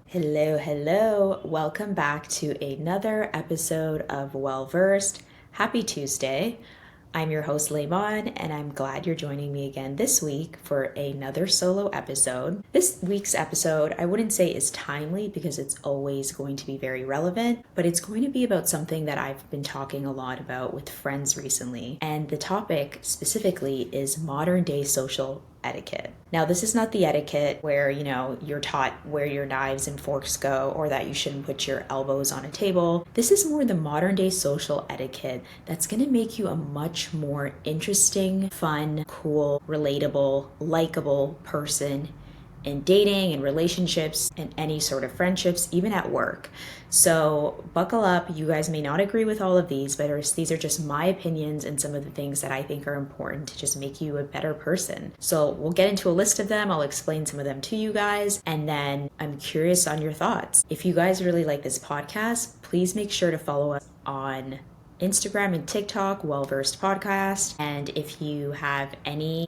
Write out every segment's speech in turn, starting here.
Hello, hello. Welcome back to another episode of Well Versed. Happy Tuesday. I'm your host, Layvon, and I'm glad you're joining me again this week for another solo episode. This week's episode, I wouldn't say is timely because it's always going to be very relevant, but it's going to be about something that I've been talking a lot about with friends recently. And the topic specifically is modern day social etiquette. Now, this is not the etiquette where, you're taught where your knives and forks go or that you shouldn't put your elbows on a table. This is more the modern day social etiquette that's going to make you a much more interesting, fun, cool, relatable, likable person in dating and relationships and any sort of friendships, even at work. So buckle up. You guys may not agree with all of these, but these are just my opinions and some of the things that I think are important to just make you a better person. So we'll get into a list of them. I'll explain some of them to you guys, and then I'm curious on your thoughts. If you guys really like this podcast, please make sure to follow us on Instagram and TikTok, Well Versed Podcast. And if you have any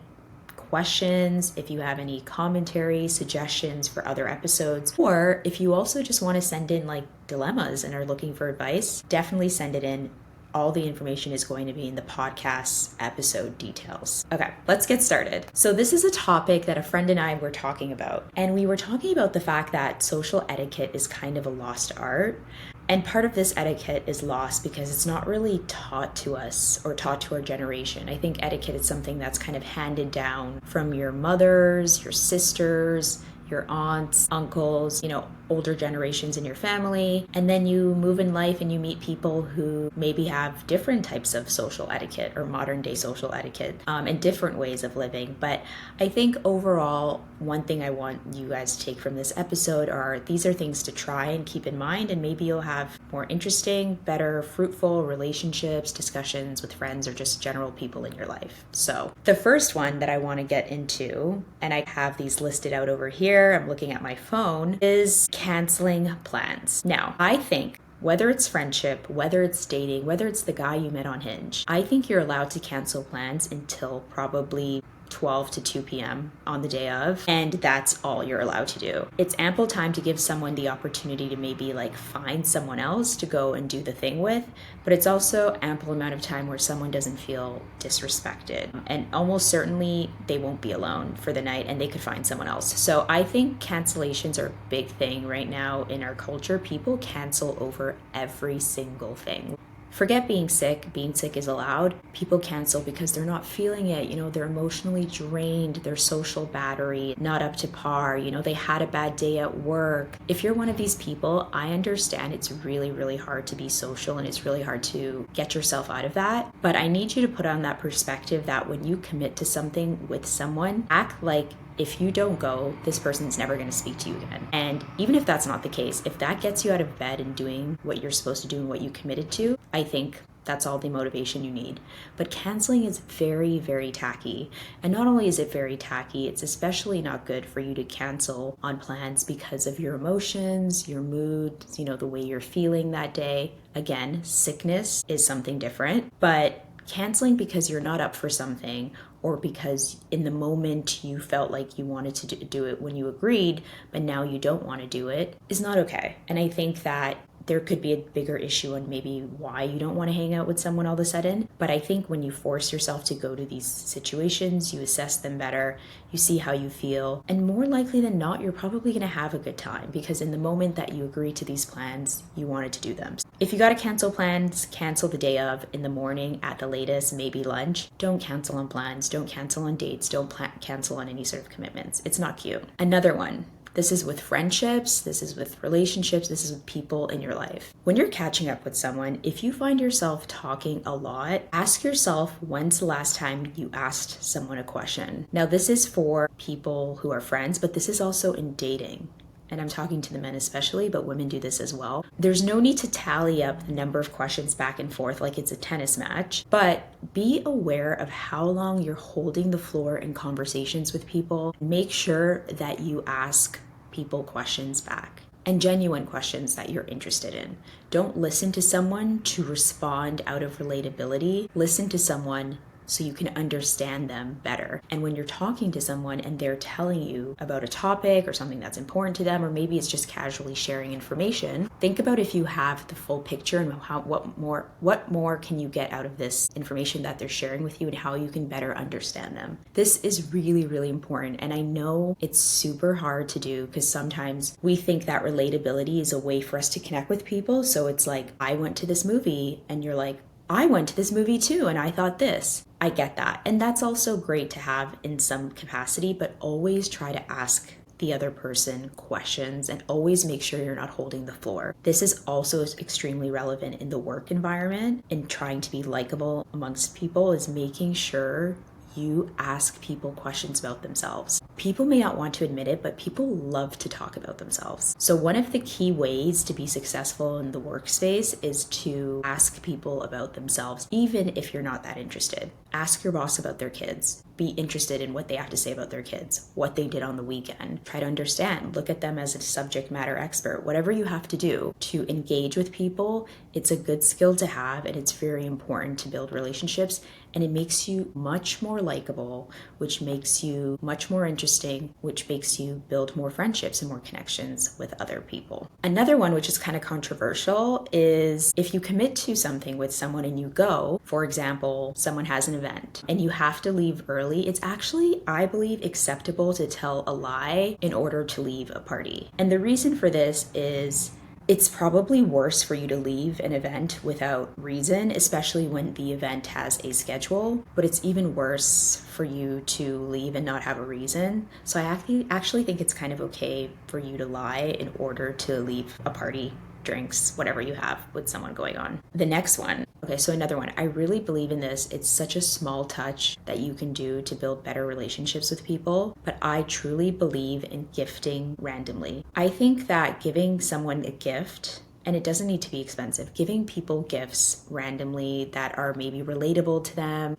questions, if you have any commentary, suggestions for other episodes, or if you also just want to send in dilemmas and are looking for advice, definitely send it in. All the information is going to be in the podcast episode details. Okay, let's get started. So this is a topic that a friend and I were talking about, and we were talking about the fact that social etiquette is kind of a lost art. And part of this etiquette is lost because it's not really taught to us or taught to our generation. I think etiquette is something that's kind of handed down from your mothers, your sisters, your aunts, uncles, older generations in your family. And then you move in life and you meet people who maybe have different types of social etiquette or modern day social etiquette and different ways of living. But I think overall, one thing I want you guys to take from this episode are these are things to try and keep in mind, and maybe you'll have more interesting, better, fruitful relationships, discussions with friends, or just general people in your life. So the first one that I want to get into, and I have these listed out over here, I'm looking at my phone, is canceling plans. Now, I think whether it's friendship, whether it's dating, whether it's the guy you met on Hinge, I think you're allowed to cancel plans until probably 12 to 2 p.m. on the day of, and that's all you're allowed to do. It's ample time to give someone the opportunity to maybe find someone else to go and do the thing with, but it's also ample amount of time where someone doesn't feel disrespected, and almost certainly they won't be alone for the night and they could find someone else. So I think cancellations are a big thing right now in our culture. People cancel over every single thing. Forget being sick. Being sick is allowed. People cancel because they're not feeling it. They're emotionally drained, their social battery not up to par. They had a bad day at work. If you're one of these people, I understand it's really, really hard to be social and it's really hard to get yourself out of that. But I need you to put on that perspective that when you commit to something with someone, act like if you don't go, this person's never going to speak to you again. And even if that's not the case, if that gets you out of bed and doing what you're supposed to do and what you committed to, I think that's all the motivation you need. But canceling is very, very tacky. And not only is it very tacky, it's especially not good for you to cancel on plans because of your emotions, your mood, the way you're feeling that day. Again, sickness is something different, but canceling because you're not up for something or because in the moment you felt like you wanted to do it when you agreed, but now you don't want to do it, is not okay. And I think that there could be a bigger issue on maybe why you don't want to hang out with someone all of a sudden. But I think when you force yourself to go to these situations, you assess them better, you see how you feel, and more likely than not, you're probably going to have a good time because in the moment that you agree to these plans, you wanted to do them. If you got to cancel plans, cancel the day of, in the morning, at the latest, maybe lunch. Don't cancel on plans, don't cancel on dates, don't cancel on any sort of commitments. It's not cute. Another one. This is with friendships, this is with relationships, this is with people in your life. When you're catching up with someone, if you find yourself talking a lot, ask yourself when's the last time you asked someone a question. Now, this is for people who are friends, but this is also in dating. And I'm talking to the men especially, but women do this as well. There's no need to tally up the number of questions back and forth like it's a tennis match, but be aware of how long you're holding the floor in conversations with people. Make sure that you ask people questions back and genuine questions that you're interested in. Don't listen to someone to respond out of relatability. Listen to someone so you can understand them better. And when you're talking to someone and they're telling you about a topic or something that's important to them, or maybe it's just casually sharing information, think about if you have the full picture and what more can you get out of this information that they're sharing with you and how you can better understand them. This is really, really important. And I know it's super hard to do because sometimes we think that relatability is a way for us to connect with people. So it's like, I went to this movie and you're like, I went to this movie too and I thought this. I get that. And that's also great to have in some capacity, but always try to ask the other person questions and always make sure you're not holding the floor. This is also extremely relevant in the work environment, and trying to be likable amongst people is making sure you ask people questions about themselves. People may not want to admit it, but people love to talk about themselves. So one of the key ways to be successful in the workspace is to ask people about themselves, even if you're not that interested. Ask your boss about their kids. Be interested in what they have to say about their kids, what they did on the weekend. Try to understand. Look at them as a subject matter expert. Whatever you have to do to engage with people, it's a good skill to have, and it's very important to build relationships. And it makes you much more likable, which makes you much more interesting, which makes you build more friendships and more connections with other people. Another one, which is kind of controversial, is if you commit to something with someone and you go, for example, someone has an event and you have to leave early, it's actually, I believe, acceptable to tell a lie in order to leave a party. And the reason for this is it's probably worse for you to leave an event without reason, especially when the event has a schedule, but it's even worse for you to leave and not have a reason. So I actually think it's kind of okay for you to lie in order to leave a party, drinks, whatever you have with someone going on. The next one. Okay, so another one. I really believe in this. It's such a small touch that you can do to build better relationships with people, but I truly believe in gifting randomly. I think that giving someone a gift, and it doesn't need to be expensive, giving people gifts randomly that are maybe relatable to them,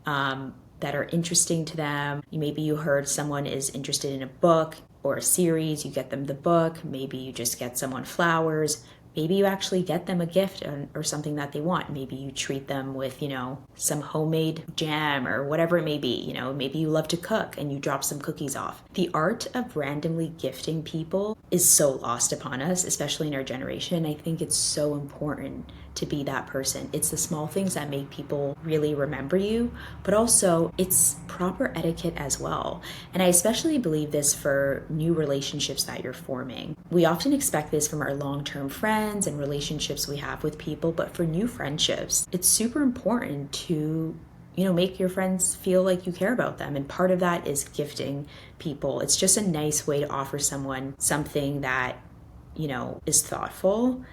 that are interesting to them. Maybe you heard someone is interested in a book or a series, you get them the book. Maybe you just get someone flowers. Maybe you actually get them a gift or something that they want. Maybe you treat them with, some homemade jam or whatever it may be. Maybe you love to cook and you drop some cookies off. The art of randomly gifting people is so lost upon us, especially in our generation. I think it's so important to be that person. It's the small things that make people really remember you, but also it's proper etiquette as well. And I especially believe this for new relationships that you're forming. We often expect this from our long-term friends and relationships we have with people, but for new friendships, it's super important to make your friends feel like you care about them. And part of that is gifting people. It's just a nice way to offer someone something that, is thoughtful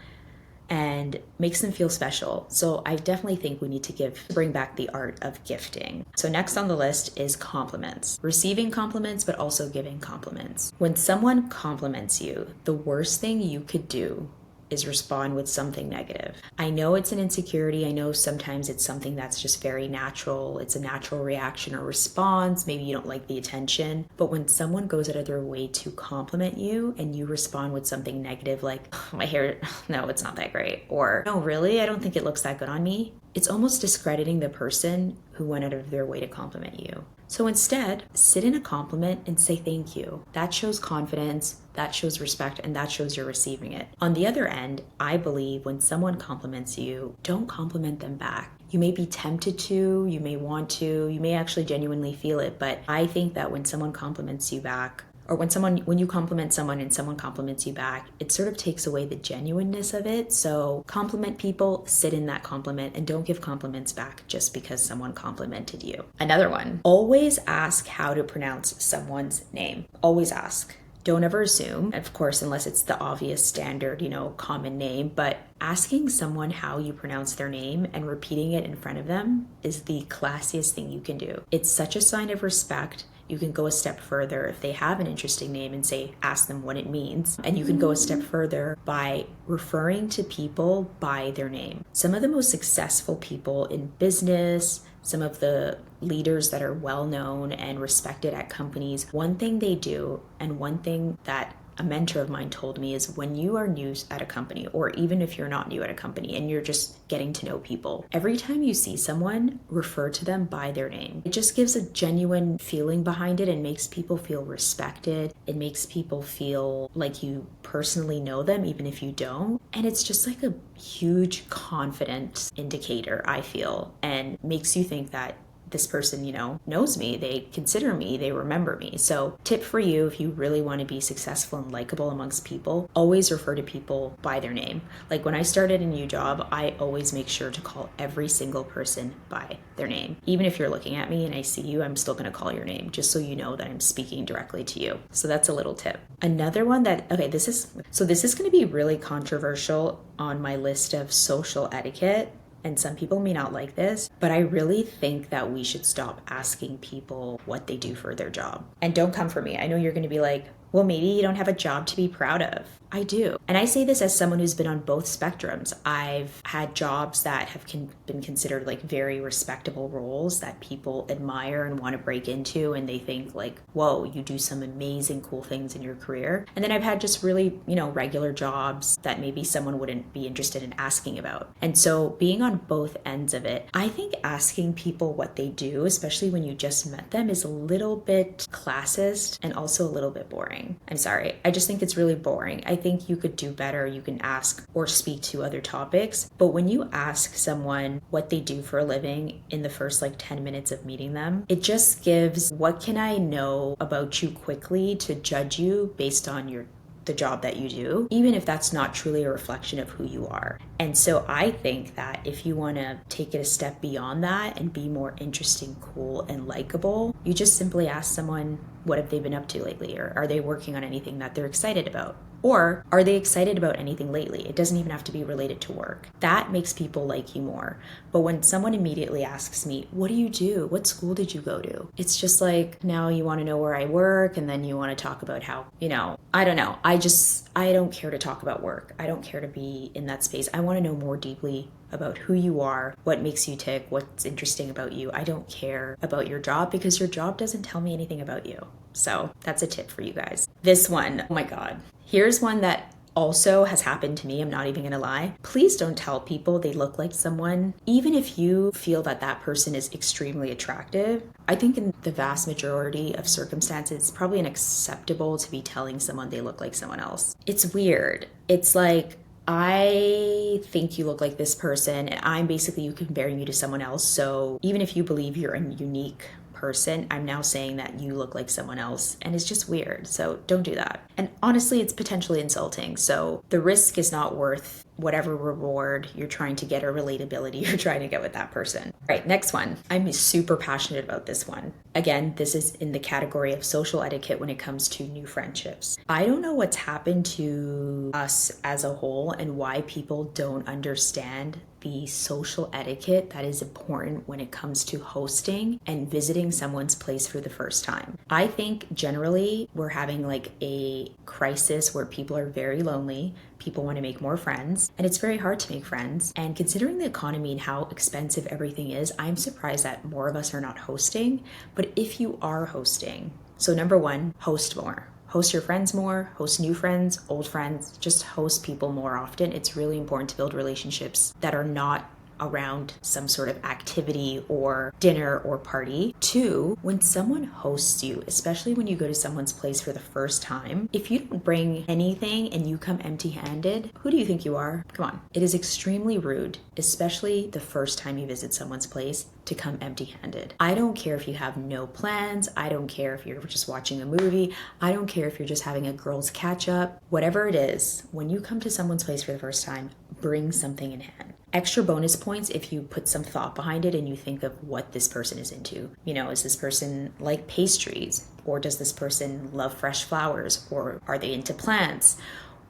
and makes them feel special. So I definitely think we need to bring back the art of gifting. So next on the list is compliments. Receiving compliments, but also giving compliments. When someone compliments you, the worst thing you could do is respond with something negative. I know it's an insecurity. I know sometimes it's something that's just very natural. It's a natural reaction or response. Maybe you don't like the attention. But when someone goes out of their way to compliment you and you respond with something negative like, oh, my hair, no, it's not that great. Or, no, really? I don't think it looks that good on me. It's almost discrediting the person who went out of their way to compliment you. So instead, sit in a compliment and say thank you. That shows confidence, that shows respect, and that shows you're receiving it. On the other end, I believe when someone compliments you, don't compliment them back. You may be tempted to, you may want to, you may actually genuinely feel it, but I think that when someone compliments you back, or when you compliment someone and someone compliments you back, it sort of takes away the genuineness of it. So compliment people, sit in that compliment, and don't give compliments back just because someone complimented you. Another one, always ask how to pronounce someone's name. Always ask. Don't ever assume, of course, unless it's the obvious standard, common name, but asking someone how you pronounce their name and repeating it in front of them is the classiest thing you can do. It's such a sign of respect. You can go a step further if they have an interesting name and ask them what it means. And you can go a step further by referring to people by their name. Some of the most successful people in business, some of the leaders that are well known and respected at companies, one thing they do and one thing that a mentor of mine told me is when you are new at a company, or even if you're not new at a company and you're just getting to know people, every time you see someone, refer to them by their name. It just gives a genuine feeling behind it and makes people feel respected. It makes people feel like you personally know them, even if you don't. And it's just like a huge confidence indicator, I feel, and makes you think that this person, knows me, they consider me, they remember me. So tip for you, if you really want to be successful and likable amongst people, always refer to people by their name. Like when I started a new job, I always make sure to call every single person by their name. Even if you're looking at me and I see you, I'm still going to call your name just so you know that I'm speaking directly to you. So that's a little tip. Another one this is going to be really controversial on my list of social etiquette. And some people may not like this, but I really think that we should stop asking people what they do for their job. And don't come for me. I know you're going to be like, well, maybe you don't have a job to be proud of. I do. And I say this as someone who's been on both spectrums. I've had jobs that have been considered like very respectable roles that people admire and want to break into. And they think like, whoa, you do some amazing, cool things in your career. And then I've had just really, regular jobs that maybe someone wouldn't be interested in asking about. And so being on both ends of it, I think asking people what they do, especially when you just met them, is a little bit classist and also a little bit boring. I'm sorry. I just think it's really boring. I think you could do better. You can ask or speak to other topics. But when you ask someone what they do for a living in the first 10 minutes of meeting them, it just gives, what can I know about you quickly to judge you based on the job that you do, even if that's not truly a reflection of who you are. And so I think that if you want to take it a step beyond that and be more interesting, cool, and likable, you just simply ask someone, what have they been up to lately? Or are they working on anything that they're excited about? Or are they excited about anything lately? It doesn't even have to be related to work. That makes people like you more. But when someone immediately asks me, what do you do? What school did you go to? It's just like, now you want to know where I work, and then you want to talk about how, I don't know. I don't care to talk about work. I don't care to be in that space. I want to know more deeply about who you are, what makes you tick, what's interesting about you. I don't care about your job because your job doesn't tell me anything about you. So that's a tip for you guys. This one, oh my God. Here's one that also has happened to me. I'm not even going to lie. Please don't tell people they look like someone, even if you feel that that person is extremely attractive. I think in the vast majority of circumstances, it's probably unacceptable to be telling someone they look like someone else. It's weird. It's like, I think you look like this person, and I'm basically you comparing you to someone else. So even if you believe you're a unique person, I'm now saying that you look like someone else, and it's just weird. So don't do that. And honestly, it's potentially insulting. So the risk is not worth whatever reward you're trying to get or relatability you're trying to get with that person. All right, next one. I'm super passionate about this one. Again, this is in the category of social etiquette when it comes to new friendships. I don't know what's happened to us as a whole and why people don't understand the social etiquette that is important when it comes to hosting and visiting someone's place for the first time. I think generally we're having a crisis where people are very lonely. People want to make more friends, and it's very hard to make friends. And considering the economy and how expensive everything is, I'm surprised that more of us are not hosting. But if you are hosting, so number one, host more. Host your friends more, host new friends, old friends, just host people more often. It's really important to build relationships that are not around some sort of activity or dinner or party. Two, when someone hosts you, especially when you go to someone's place for the first time, if you don't bring anything and you come empty-handed, who do you think you are? Come on. It is extremely rude, especially the first time you visit someone's place, to come empty-handed. I don't care if you have no plans. I don't care if you're just watching a movie. I don't care if you're just having a girls' catch-up. Whatever it is, when you come to someone's place for the first time, bring something in hand. Extra bonus points if you put some thought behind it and you think of what this person is into. Is this person like pastries? Or does this person love fresh flowers? Or are they into plants?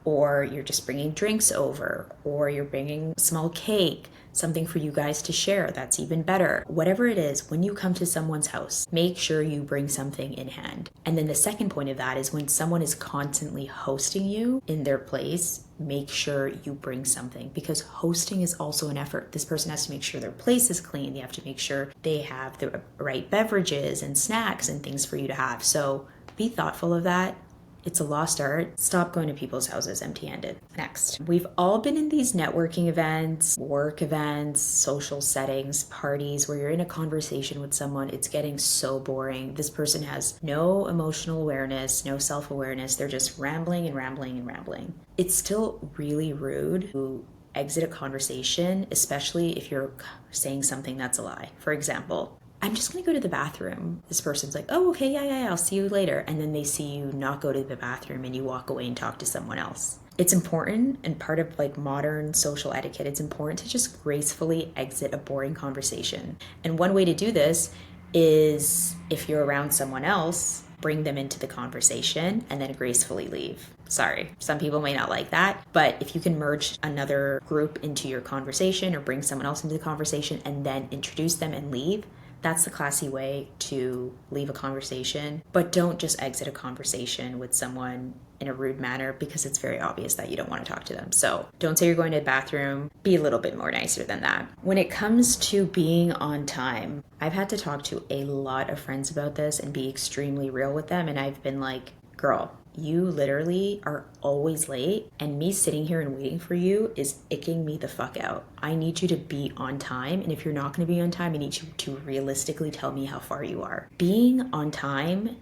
Or you're just bringing drinks over? Or you're bringing a small cake? Something for you guys to share, that's even better. Whatever it is, when you come to someone's house, make sure you bring something in hand. And then the second point of that is when someone is constantly hosting you in their place, make sure you bring something, because hosting is also an effort. This person has to make sure their place is clean. They have to make sure they have the right beverages and snacks and things for you to have. So be thoughtful of that. It's a lost art. Stop going to people's houses empty-handed. Next, we've all been in these networking events, work events, social settings, parties where you're in a conversation with someone. It's getting so boring. This person has no emotional awareness, no self-awareness. They're just rambling and rambling and rambling. It's still really rude to exit a conversation, especially if you're saying something that's a lie. For example, I'm just going to go to the bathroom. This person's like, oh, okay, yeah, I'll see you later. And then they see you not go to the bathroom and you walk away and talk to someone else. It's important, and part of like modern social etiquette, it's important to just gracefully exit a boring conversation. And one way to do this is, if you're around someone else, bring them into the conversation and then gracefully leave. Sorry, some people may not like that, but if you can merge another group into your conversation or bring someone else into the conversation and then introduce them and leave, that's the classy way to leave a conversation. But don't just exit a conversation with someone in a rude manner, because it's very obvious that you don't want to talk to them. So don't say you're going to the bathroom. Be a little bit more nicer than that. When it comes to being on time, I've had to talk to a lot of friends about this and be extremely real with them. And I've been like, girl, you literally are always late, and me sitting here and waiting for you is icking me the fuck out. I need you to be on time, and if you're not going to be on time, I need you to realistically tell me how far you are. Being on time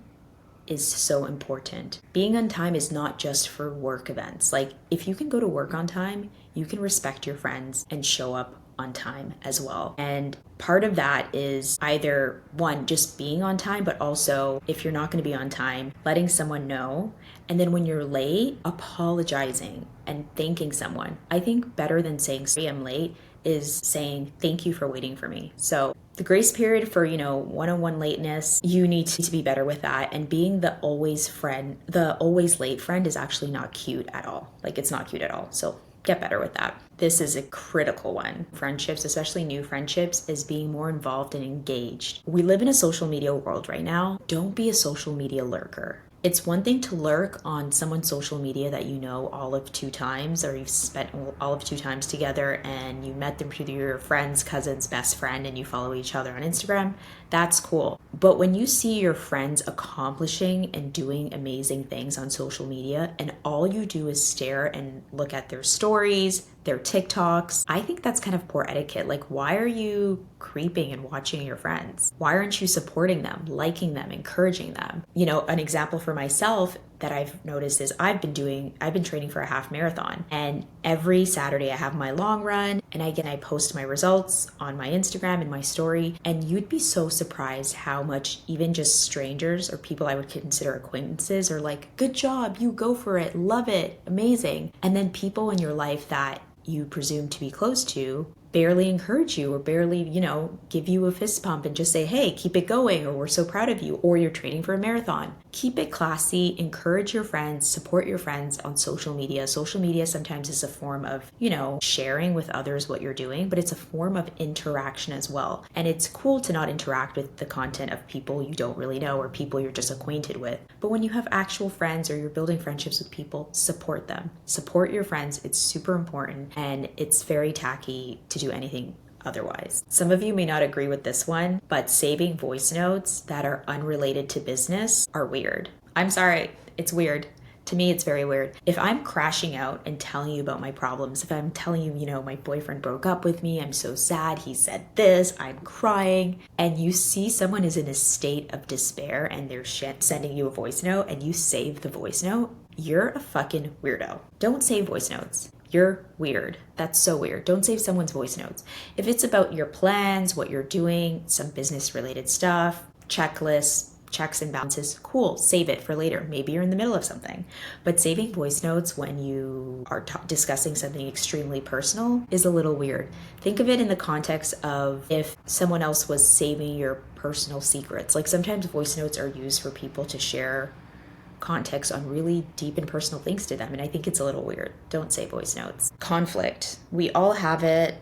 is so important. Being on time is not just for work events. Like, if you can go to work on time, you can respect your friends and show up on time as well. And part of that is either one, just being on time, but also if you're not going to be on time, letting someone know. And then when you're late, apologizing and thanking someone. I think better than saying, sorry, I'm late, is saying, thank you for waiting for me. So the grace period for, one-on-one lateness, you need to be better with that. And being the always late friend is actually not cute at all. Like, it's not cute at all. So get better with that. This is a critical one. Friendships, especially new friendships, is being more involved and engaged. We live in a social media world right now. Don't be a social media lurker. It's one thing to lurk on someone's social media that you know all of 2 times, or you've spent all of 2 times together and you met them through your friend's cousin's best friend and you follow each other on Instagram. That's cool. But when you see your friends accomplishing and doing amazing things on social media and all you do is stare and look at their stories, their TikToks, I think that's kind of poor etiquette. Like, why are you creeping and watching your friends? Why aren't you supporting them, liking them, encouraging them? An example for myself that I've noticed is I've been training for a half marathon, and every Saturday I have my long run, and I post my results on my Instagram and my story, and you'd be so surprised how much even just strangers or people I would consider acquaintances are like, good job, you go for it, love it, amazing. And then people in your life that you presume to be close to barely encourage you or barely, give you a fist pump and just say, hey, keep it going, or we're so proud of you, or you're training for a marathon. Keep it classy, encourage your friends, support your friends on social media. Social media sometimes is a form of, sharing with others what you're doing, but it's a form of interaction as well. And it's cool to not interact with the content of people you don't really know or people you're just acquainted with. But when you have actual friends or you're building friendships with people, support them. Support your friends. It's super important, and it's very tacky to do anything otherwise. Some of you may not agree with this one, but saving voice notes that are unrelated to business are weird. I'm sorry, it's weird. To me, it's very weird. If I'm crashing out and telling you about my problems, if I'm telling you, my boyfriend broke up with me, I'm so sad, he said this, I'm crying, and you see someone is in a state of despair and they're sending you a voice note and you save the voice note, you're a fucking weirdo. Don't save voice notes. You're weird. That's so weird. Don't save someone's voice notes. If it's about your plans, what you're doing, some business related stuff, checklists, checks and balances, cool, save it for later. Maybe you're in the middle of something. But saving voice notes when you are discussing something extremely personal is a little weird. Think of it in the context of if someone else was saving your personal secrets. Like, sometimes voice notes are used for people to share context on really deep and personal things to them, and I think it's a little weird. Don't say voice notes. Conflict. We all have it.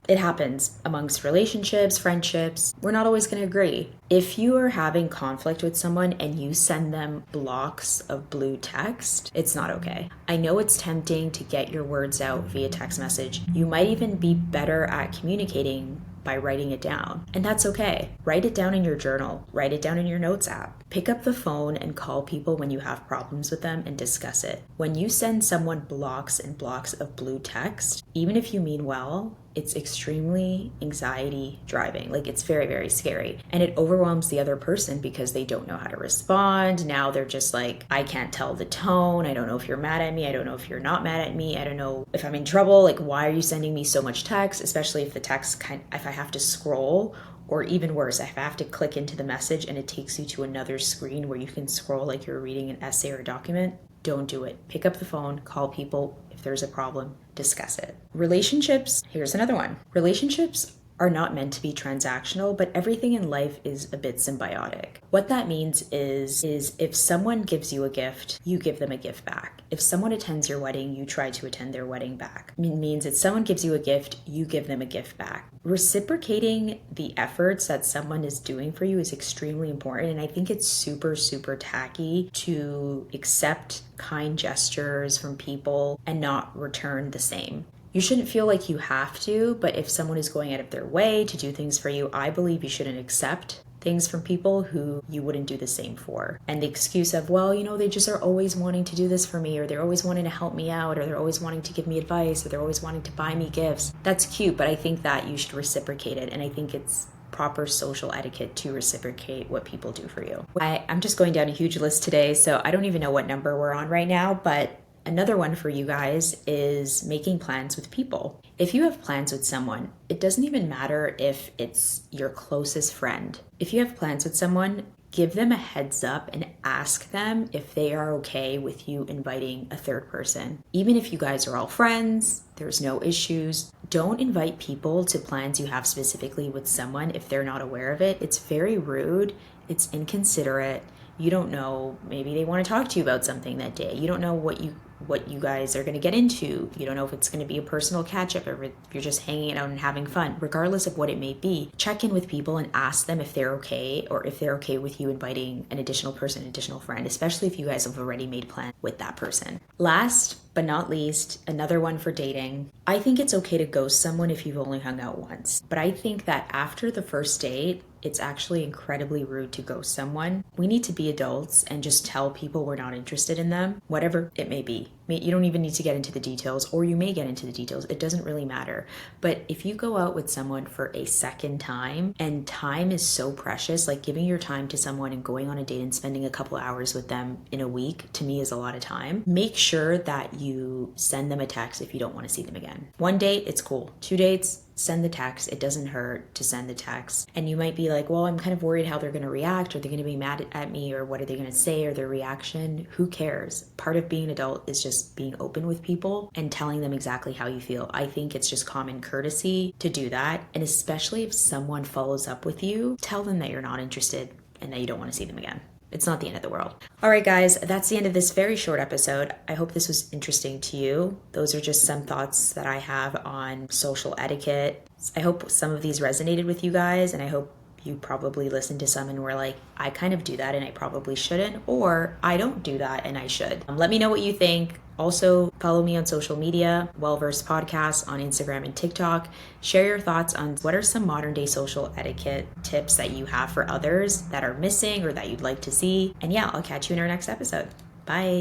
It happens amongst relationships, friendships. We're not always going to agree. If you are having conflict with someone and you send them blocks of blue text, it's not okay. I know it's tempting to get your words out via text message. You might even be better at communicating by writing it down. And that's okay. Write it down in your journal, write it down in your notes app. Pick up the phone and call people when you have problems with them and discuss it. When you send someone blocks and blocks of blue text, even if you mean well, it's extremely anxiety driving. Like, it's very, very scary. And it overwhelms the other person because they don't know how to respond. Now they're just like, I can't tell the tone. I don't know if you're mad at me. I don't know if you're not mad at me. I don't know if I'm in trouble. Like, why are you sending me so much text? Especially if the text if I have to scroll, or even worse, if I have to click into the message and it takes you to another screen where you can scroll like you're reading an essay or a document. Don't do it. Pick up the phone, call people. If there's a problem, discuss it. Relationships, here's another one. Relationships are not meant to be transactional, but everything in life is a bit symbiotic. What that means is if someone gives you a gift, you give them a gift back. If someone attends your wedding, you try to attend their wedding back. It means if someone gives you a gift, you give them a gift back. Reciprocating the efforts that someone is doing for you is extremely important, and I think it's super, super tacky to accept kind gestures from people and not return the same. You shouldn't feel like you have to, but if someone is going out of their way to do things for you, I believe you shouldn't accept things from people who you wouldn't do the same for. And the excuse of, well, they just are always wanting to do this for me, or they're always wanting to help me out, or they're always wanting to give me advice, or they're always wanting to buy me gifts. That's cute, but I think that you should reciprocate it. And I think it's proper social etiquette to reciprocate what people do for you. I'm just going down a huge list today, so I don't even know what number we're on right now, but another one for you guys is making plans with people. If you have plans with someone, it doesn't even matter if it's your closest friend. If you have plans with someone, give them a heads up and ask them if they are okay with you inviting a third person. Even if you guys are all friends, there's no issues. Don't invite people to plans you have specifically with someone if they're not aware of it. It's very rude. It's inconsiderate. You don't know, maybe they want to talk to you about something that day. You don't know what you guys are going to get into. You don't know if it's going to be a personal catch-up or if you're just hanging out and having fun. Regardless of what it may be, check in with people and ask them if they're okay, or if they're okay with you inviting an additional person, an additional friend, especially if you guys have already made plans with that person. Last but not least, another one for dating. I think it's okay to ghost someone if you've only hung out once. But I think that after the first date, it's actually incredibly rude to ghost someone. We need to be adults and just tell people we're not interested in them, whatever it may be. You don't even need to get into the details, or you may get into the details. It doesn't really matter. But if you go out with someone for a second time, and time is so precious, like giving your time to someone and going on a date and spending a couple hours with them in a week, to me is a lot of time. Make sure that you send them a text if you don't want to see them again. 1 date, it's cool. 2 dates, send the text. It doesn't hurt to send the text. And you might be like, well, I'm kind of worried how they're going to react. Are they going to be mad at me? Or what are they going to say? Or their reaction? Who cares? Part of being an adult is just being open with people and telling them exactly how you feel. I think it's just common courtesy to do that. And especially if someone follows up with you, tell them that you're not interested and that you don't want to see them again. It's not the end of the world. All right, guys, that's the end of this very short episode. I hope this was interesting to you. Those are just some thoughts that I have on social etiquette. I hope some of these resonated with you guys, and I hope you probably listened to some and were like, I kind of do that and I probably shouldn't, or I don't do that and I should. Let me know what you think. Also, follow me on social media, Well-Versed Podcast on Instagram and TikTok. Share your thoughts on what are some modern day social etiquette tips that you have for others that are missing or that you'd like to see. And yeah, I'll catch you in our next episode. Bye.